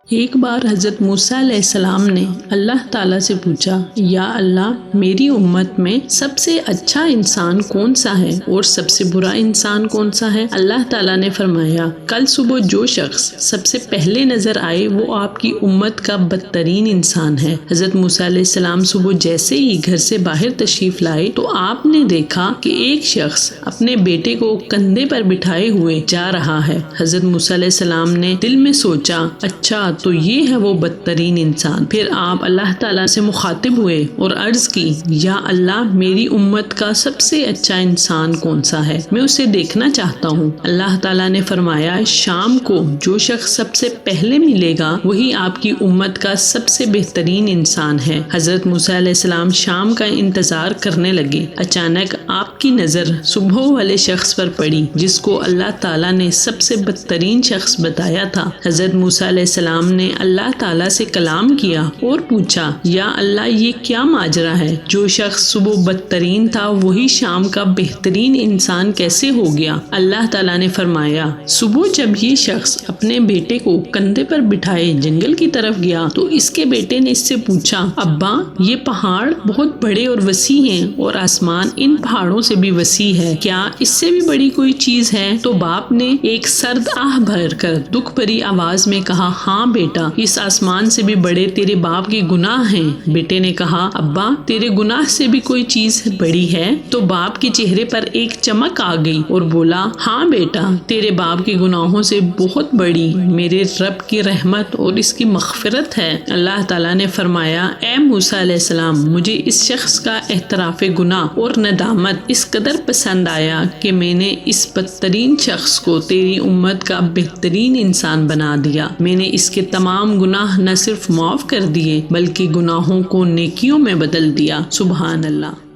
ایک بار حضرت موسیٰ علیہ السلام نے اللہ تعالیٰ سے پوچھا، یا اللہ میری امت میں سب سے اچھا انسان کون سا ہے اور سب سے برا انسان کون سا ہے؟ اللہ تعالیٰ نے فرمایا، کل صبح جو شخص سب سے پہلے نظر آئے وہ آپ کی امت کا بدترین انسان ہے۔ حضرت موسیٰ علیہ السلام صبح جیسے ہی گھر سے باہر تشریف لائے تو آپ نے دیکھا کہ ایک شخص اپنے بیٹے کو کندھے پر بٹھائے ہوئے جا رہا ہے۔ حضرت موسیٰ علیہ السلام نے دل میں سوچا، اچھا تو یہ ہے وہ بدترین انسان۔ پھر آپ اللہ تعالیٰ سے مخاطب ہوئے اور عرض کی، یا اللہ میری امت کا سب سے اچھا انسان کون سا ہے، میں اسے دیکھنا چاہتا ہوں۔ اللہ تعالیٰ نے فرمایا، شام کو جو شخص سب سے پہلے ملے گا وہی آپ کی امت کا سب سے بہترین انسان ہے۔ حضرت موسیٰ علیہ السلام شام کا انتظار کرنے لگے۔ اچانک آپ کی نظر صبح والے شخص پر پڑی جس کو اللہ تعالیٰ نے سب سے بدترین شخص بتایا تھا۔ حضرت موسیٰ علیہ السلام نے اللہ تعالیٰ سے کلام کیا اور پوچھا، یا اللہ یہ کیا ماجرا ہے؟ جو شخص صبح بدترین تھا وہی شام کا بہترین انسان کیسے ہو گیا؟ اللہ تعالیٰ نے فرمایا، صبح جب یہ شخص اپنے بیٹے کو کندھے پر بٹھائے جنگل کی طرف گیا تو اس کے بیٹے نے اس سے پوچھا، ابا یہ پہاڑ بہت بڑے اور وسیع ہیں اور آسمان ان پہاڑوں سے بھی وسیع ہے، کیا اس سے بھی بڑی کوئی چیز ہے؟ تو باپ نے ایک سرد آہ بھر کر دکھ بھری آواز میں کہا، ہاں بیٹا، اس آسمان سے بھی بڑے تیرے باپ کے گناہ ہیں۔ بیٹے نے کہا، ابا تیرے گناہ سے بھی کوئی چیز بڑی ہے؟ تو باپ کے چہرے پر ایک چمک آ گئی اور بولا، ہاں بیٹا، تیرے باپ کے گناہوں سے بہت بڑی میرے رب کی رحمت اور اس کی مغفرت ہے۔ اللہ تعالیٰ نے فرمایا، اے موسیٰ علیہ السلام، مجھے اس شخص کا اعتراف گناہ اور ندامت اس قدر پسند آیا کہ میں نے اس بدترین شخص کو تیری امت کا بہترین انسان بنا دیا۔ میں نے اس کے تمام گناہ نہ صرف معاف کر دیے بلکہ گناہوں کو نیکیوں میں بدل دیا۔ سبحان اللہ۔